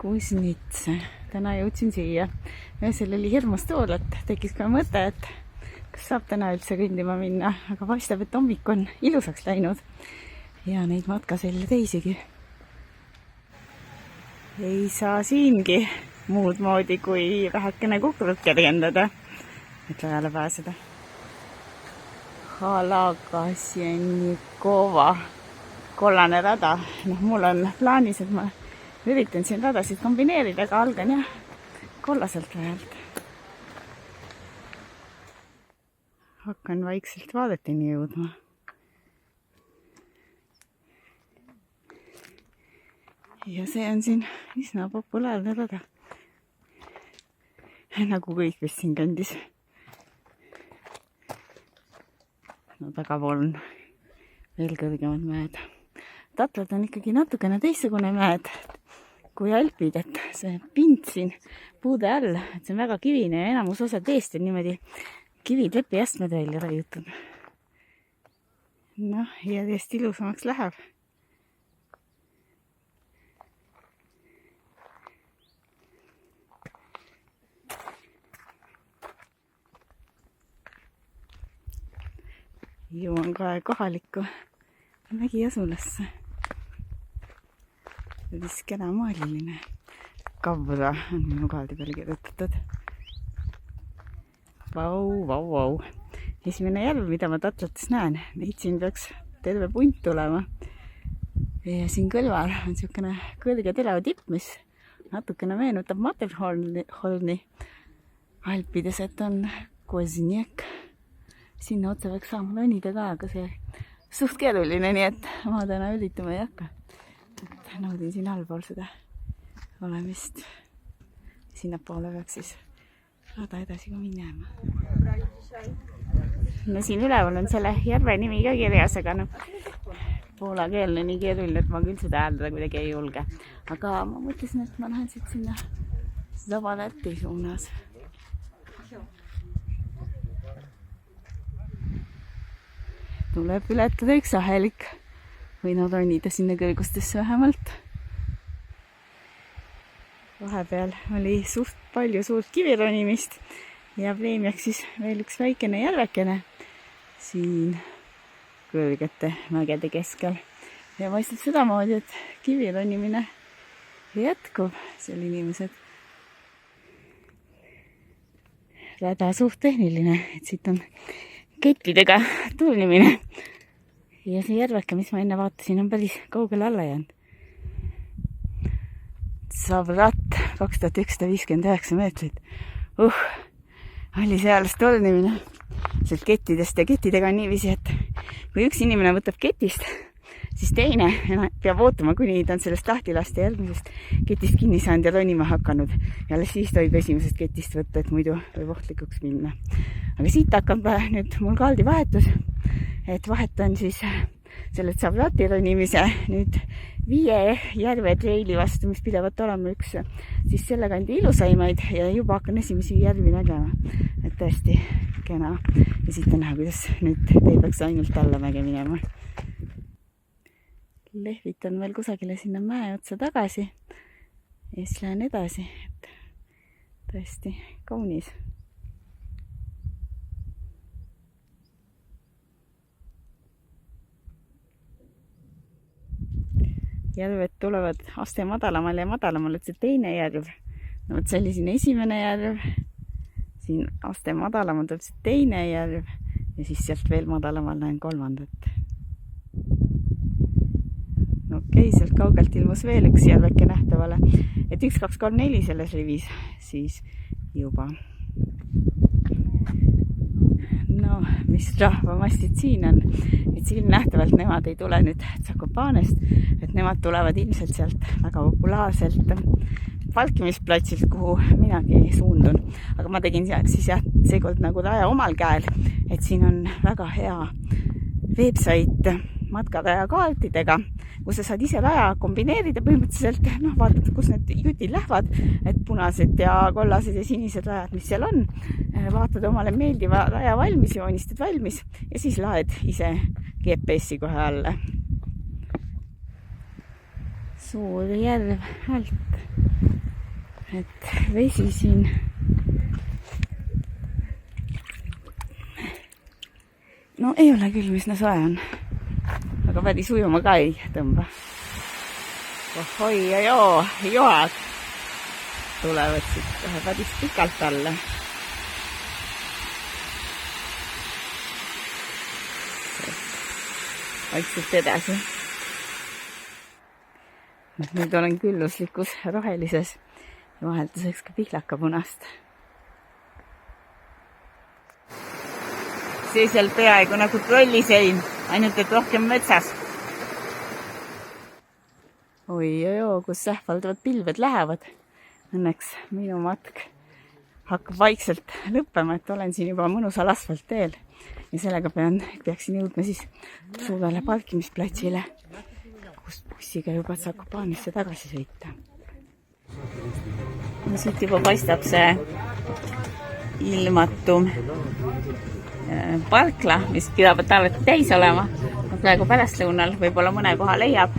Kuznitsa. Täna jõudsin siia. Öösel oli hirmus tuul, et tekkis ka mõte, et kas saab täna üldse kõndima minna, aga paistab, et hommik on ilusaks läinud ja neid matkaselja teisigi. Ei saa siingi muud moodi kui vähekene kukrut kergendada, et rajale pääseda. Halakasjenikova kollane rada. Mul on plaanis, et ma üritan siin radasid kombineerida, aga algan jah kollaselt rajalt. Hakkan vaikselt vaadeteni jõudma. Ja see on siin üsna populaarne rada. Nagu kõik vist siin kandis. No tagapool on veel kõrgemad mäed. Tatlad on ikkagi natukene teistsugune mäed kui Alpid, et see pind siin puude all, et see on väga kivine ja enamus osa teest on niimoodi kivid lepiastmed välja raiutud. Järjest ilusamaks läheb. Jõuan ka kohalikku mägiasulasse. Päris kena maaliline. Kavra on minu kaardi peale kirjutatud. Vau. Esimene järv, mida ma Tatlates näen. Neid siin peaks terve punt tulema. Ja siin kõlval on niisugune kõrge terav tipp, mis natukene meenutab Matterhorni Alpides, et on Kosniek. Sinna otsa võiks saama lõnida ka, aga see suht keeruline, nii et ma täna üritama ei hakka. Et naudin siin allpool seda olemist. Sinnapoole peaks siis rada edasi ka minema. Siin üleval on selle järve nimi ka kirjas, aga poola keelne nii keeruline, et ma küll seda hääldada kuidagi ei julge. Aga ma mõtlesin, et ma lähen siit sinna Zavaleti suunas. Tuleb ületada üks ahelik või ronida sinna kõrgustesse vähemalt. Vahepeal oli suht palju suurt kivironimist ja preemiaks siis veel üks väikene järvekene siin kõrgete mägede keskel. Ja paistab sedamoodi, et kivironimine jätkub seal inimesed. Rada suht tehniline, et siit on kettidega tuulnimine. Ja see järveke, mis ma enne vaatasin, on päris kaugele alla jäänud. Zavrat 2159 meetrit. Oli see alles tuulnimine sealt kettidest ja kettidega on niiviisi, et kui üks inimene võtab ketist, siis teine peab ootama, kuni ta on sellest lahti lasta järgmisest ketist kinni saanud ja ronima hakanud. Ja alles siis tohib esimesest ketist võtta, et muidu võib ohtlikuks minna. Aga siit hakkab nüüd mul kaldi vahetus, et vahetan siis selle Zavrati ronimise nüüd 5 järve treili vastu, mis pidevat olema üks siis selle kandi ilusaimaid ja juba hakkan esimesi järvi nägema. Et tõesti kena. Ja siit on näha, kuidas nüüd tee peaks ainult allamäge minema. Lehvitan veel kusagile sinna mäe otsa tagasi ja siis lähen edasi, et tõesti kaunis. Järved tulevad aste madalamal ja madalamal, et see teine järv. See oli siin esimene järv, siin aste madalamal tuleb see teine järv ja siis sealt veel madalamal näen kolmandat. Okei, sealt kaugelt ilmus veel üks järveke nähtavale, et 1, 2, 3, 4 selles rivis siis juba. Mis rahvamastid siin on, et siin nähtavalt nemad ei tule nüüd Zakopanest, et nemad tulevad ilmselt sealt väga populaarselt Valkimisplatsilt, kuhu minagi suundun. Aga ma tegin siis seekord nagu raja omal käel, et siin on väga hea website matkaraja kaartidega, kus sa saad ise raja kombineerida põhimõtteliselt, vaatad, kus need jutid lähevad, et punased ja kollased ja sinised rajad, mis seal on, vaatad omale meeldiva raja valmis, joonistad valmis ja siis laed ise GPS-i kohe alla. Suur järv alt. et vesi siin no ei ole küll, üsna soe on, aga päris ujuma ka ei tõmba. Ohoi ja joad tulevad siit kohe päris pikalt alla. Vaikselt edasi. Nüüd olen külluslikus rohelises ja vahelduseks ka pihlakapunast. See seal peaaegu nagu trollisein, ainult et rohkem metsas. Oi, kus sähvaldavad pilved lähevad. Õnneks minu matk hakkab vaikselt lõppema, et olen siin juba mõnusal asfaltteel ja sellega peaksin jõudma siis suurele parkimisplatsile, kust bussiga juba Zakopanesse tagasi sõita. Siit juba paistab see ilmatum parkla, mis pidavat alati täis olema. Praegu pärastlõunal võib-olla mõne koha leiab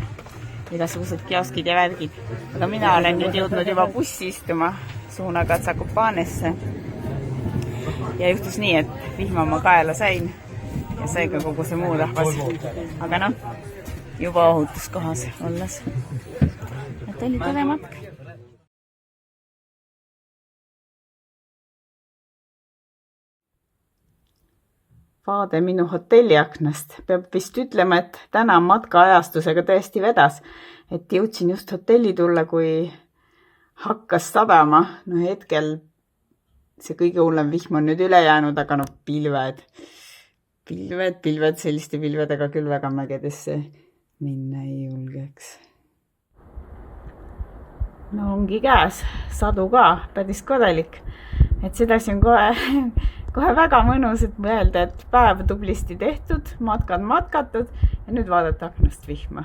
igasugused kioskid ja värgid. Aga mina olen nüüd jõudnud juba bussi istuma suunaga Zakopanesse. Ja juhtus nii, et vihma ma kaela sain ja sai ka kogu see muu rahvas. Aga noh, juba ohutuskohas olles. Et oli tore matk. Vaade minu hotelliaknast. Peab vist ütlema, et täna matkaajastusega tõesti vedas, et jõudsin just hotelli tulla, kui hakkas sadama. No hetkel see kõige hullem vihm on nüüd üle jäänud, aga no pilved, selliste pilvedega küll väga mägedesse minna ei julgeks. No ongi käes, sadu ka, päris korralik. Et sedasi on kohe väga mõnus, et mõelda, et päev tublisti tehtud, matkad matkatud ja nüüd vaadata aknast vihma.